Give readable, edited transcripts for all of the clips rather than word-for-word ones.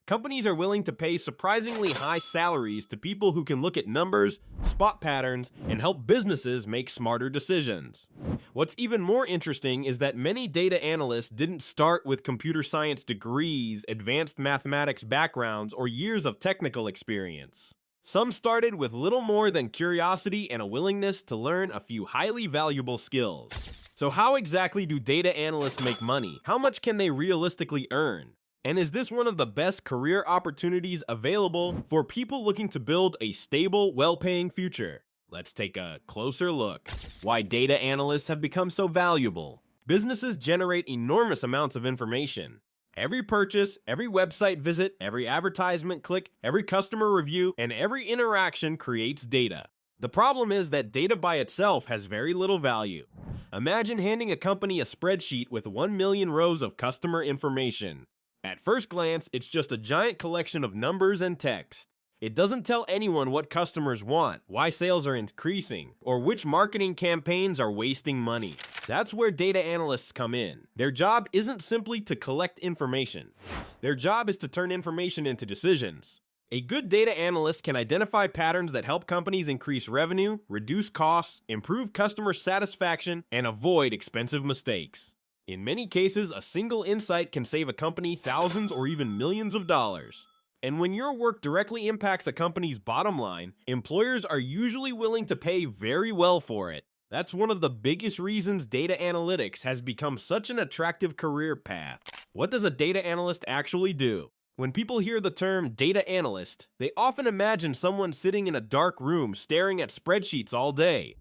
Companies are willing to pay surprisingly high salaries to people who can look at numbers, spot patterns, and help businesses make smarter decisions. What's even more interesting is that many data analysts didn't start with computer science degrees, advanced mathematics backgrounds, or years of technical experience. Some started with little more than curiosity and a willingness to learn a few highly valuable skills. So how exactly do data analysts make money? How much can they realistically earn? And is this one of the best career opportunities available for people looking to build a stable, well-paying future? Let's take a closer look. Why data analysts have become so valuable. Businesses generate enormous amounts of information. Every purchase, every website visit, every advertisement click, every customer review, and every interaction creates data. The problem is that data by itself has very little value. Imagine handing a company a spreadsheet with 1 million rows of customer information. At first glance, it's just a giant collection of numbers and text. It doesn't tell anyone what customers want, why sales are increasing, or which marketing campaigns are wasting money. That's where data analysts come in. Their job isn't simply to collect information. Their job is to turn information into decisions. A good data analyst can identify patterns that help companies increase revenue, reduce costs, improve customer satisfaction, and avoid expensive mistakes. In many cases, a single insight can save a company thousands or even millions of dollars. And when your work directly impacts a company's bottom line, employers are usually willing to pay very well for it. That's one of the biggest reasons data analytics has become such an attractive career path. What does a data analyst actually do? When people hear the term data analyst, they often imagine someone sitting in a dark room staring at spreadsheets all day.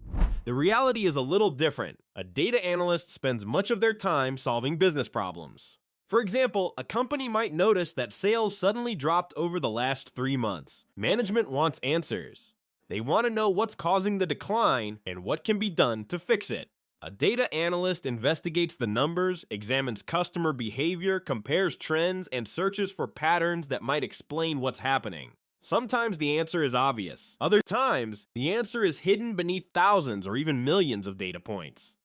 The reality is a little different. A data analyst spends much of their time solving business problems. For example, a company might notice that sales suddenly dropped over the last 3 months. Management wants answers. They want to know what's causing the decline and what can be done to fix it. A data analyst investigates the numbers, examines customer behavior, compares trends, and searches for patterns that might explain what's happening. Sometimes the answer is obvious. Other times, the answer is hidden beneath thousands or even millions of data points.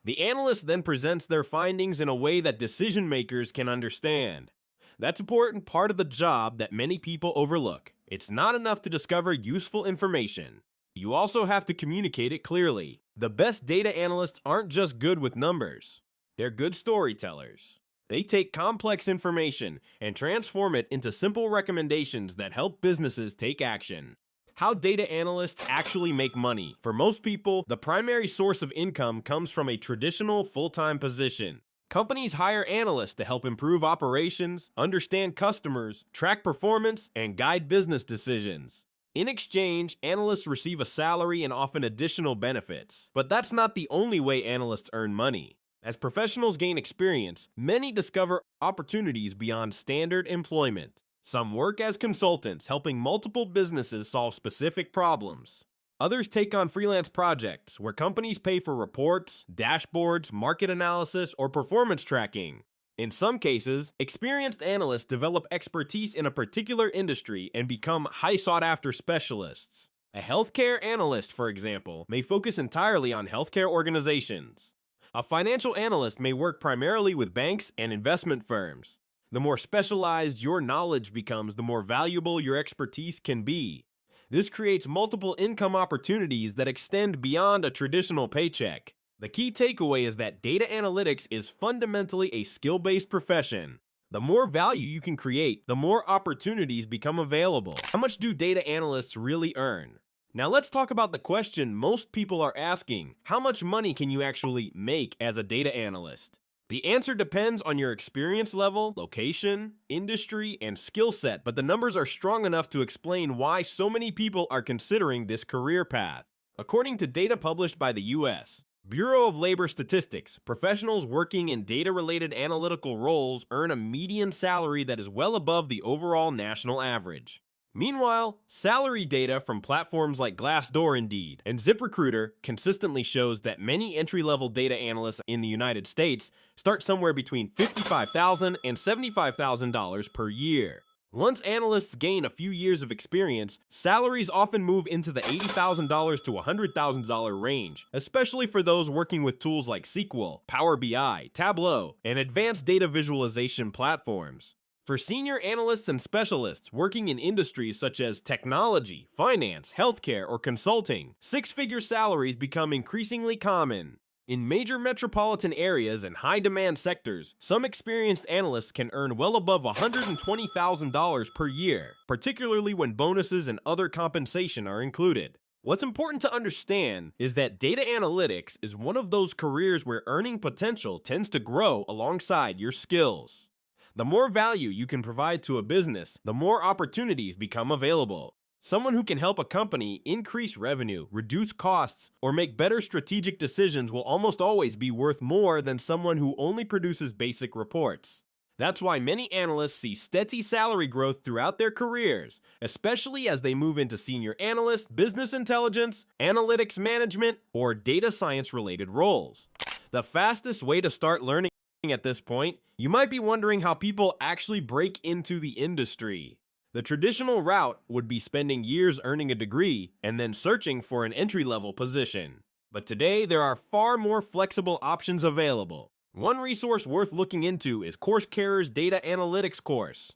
The analyst then presents their findings in a way that decision makers can understand. That's an important part of the job that many people overlook. It's not enough to discover useful information. You also have to communicate it clearly. The best data analysts aren't just good with numbers. They're good storytellers. They take complex information and transform it into simple recommendations that help businesses take action. How data analysts actually make money. For most people, the primary source of income comes from a traditional full-time position. Companies hire analysts to help improve operations, understand customers, track performance, and guide business decisions. In exchange, analysts receive a salary and often additional benefits. But that's not the only way analysts earn money. As professionals gain experience, many discover opportunities beyond standard employment. Some work as consultants, helping multiple businesses solve specific problems. Others take on freelance projects, where companies pay for reports, dashboards, market analysis, or performance tracking. In some cases, experienced analysts develop expertise in a particular industry and become high sought-after specialists. A healthcare analyst, for example, may focus entirely on healthcare organizations. A financial analyst may work primarily with banks and investment firms. The more specialized your knowledge becomes, the more valuable your expertise can be. This creates multiple income opportunities that extend beyond a traditional paycheck. The key takeaway is that data analytics is fundamentally a skill-based profession. The more value you can create, the more opportunities become available. How much do data analysts really earn? Now let's talk about the question most people are asking. How much money can you actually make as a data analyst? The answer depends on your experience level, location, industry, and skill set, but the numbers are strong enough to explain why so many people are considering this career path. According to data published by the U.S. Bureau of Labor Statistics, professionals working in data-related analytical roles earn a median salary that is well above the overall national average. Meanwhile, salary data from platforms like Glassdoor, Indeed, and ZipRecruiter consistently shows that many entry-level data analysts in the United States start somewhere between $55,000 and $75,000 per year. Once analysts gain a few years of experience, salaries often move into the $80,000 to $100,000 range, especially for those working with tools like SQL, Power BI, Tableau, and advanced data visualization platforms. For senior analysts and specialists working in industries such as technology, finance, healthcare, or consulting, six-figure salaries become increasingly common. In major metropolitan areas and high-demand sectors, some experienced analysts can earn well above $120,000 per year, particularly when bonuses and other compensation are included. What's important to understand is that data analytics is one of those careers where earning potential tends to grow alongside your skills. The more value you can provide to a business, the more opportunities become available. Someone who can help a company increase revenue, reduce costs, or make better strategic decisions will almost always be worth more than someone who only produces basic reports. That's why many analysts see steady salary growth throughout their careers, especially as they move into senior analyst, business intelligence, analytics management, or data science-related roles. The fastest way to start learning at this point, you might be wondering how people actually break into the industry. The traditional route would be spending years earning a degree and then searching for an entry-level position. But today, there are far more flexible options available. One resource worth looking into is CourseCarrier's Data Analytics course.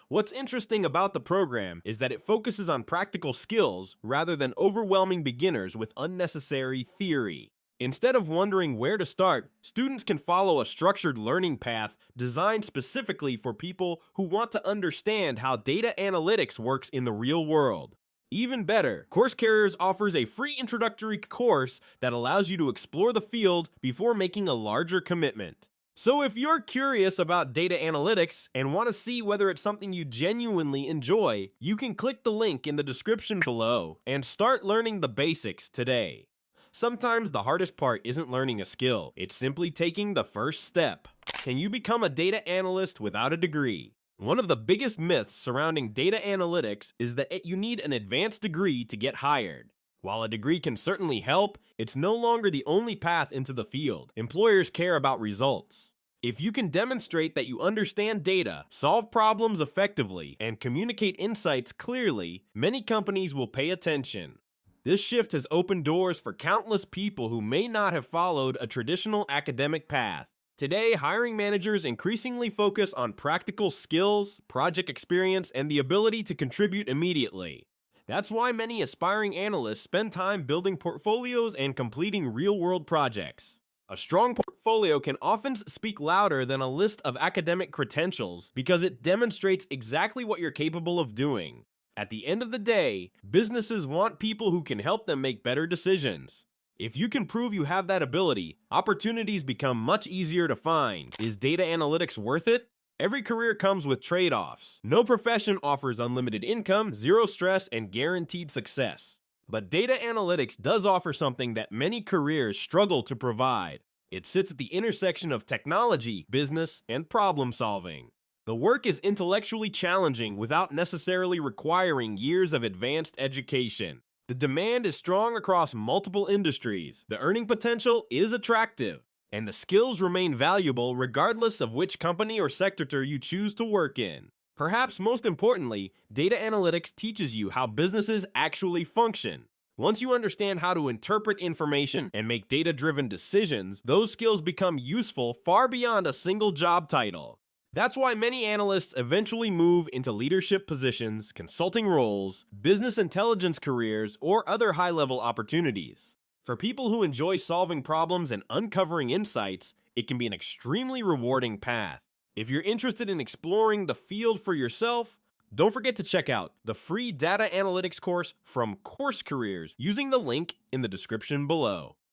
What's interesting about the program is that it focuses on practical skills rather than overwhelming beginners with unnecessary theory. Instead of wondering where to start, students can follow a structured learning path designed specifically for people who want to understand how data analytics works in the real world. Even better, CourseCarriers offers a free introductory course that allows you to explore the field before making a larger commitment. So if you're curious about data analytics and want to see whether it's something you genuinely enjoy, you can click the link in the description below and start learning the basics today. Sometimes the hardest part isn't learning a skill, it's simply taking the first step. Can you become a data analyst without a degree? One of the biggest myths surrounding data analytics is that you need an advanced degree to get hired. While a degree can certainly help, it's no longer the only path into the field. Employers care about results. If you can demonstrate that you understand data, solve problems effectively, and communicate insights clearly, many companies will pay attention. This shift has opened doors for countless people who may not have followed a traditional academic path. Today, hiring managers increasingly focus on practical skills, project experience, and the ability to contribute immediately. That's why many aspiring analysts spend time building portfolios and completing real-world projects. A strong portfolio can often speak louder than a list of academic credentials because it demonstrates exactly what you're capable of doing. At the end of the day, businesses want people who can help them make better decisions. If you can prove you have that ability, opportunities become much easier to find. Is data analytics worth it? Every career comes with trade-offs. No profession offers unlimited income, zero stress, and guaranteed success. But data analytics does offer something that many careers struggle to provide. It sits at the intersection of technology, business, and problem solving. The work is intellectually challenging without necessarily requiring years of advanced education. The demand is strong across multiple industries, the earning potential is attractive, and the skills remain valuable regardless of which company or sector you choose to work in. Perhaps most importantly, data analytics teaches you how businesses actually function. Once you understand how to interpret information and make data-driven decisions, those skills become useful far beyond a single job title. That's why many analysts eventually move into leadership positions, consulting roles, business intelligence careers, or other high-level opportunities. For people who enjoy solving problems and uncovering insights, it can be an extremely rewarding path. If you're interested in exploring the field for yourself, don't forget to check out the free data analytics course from CourseCarrier's using the link in the description below.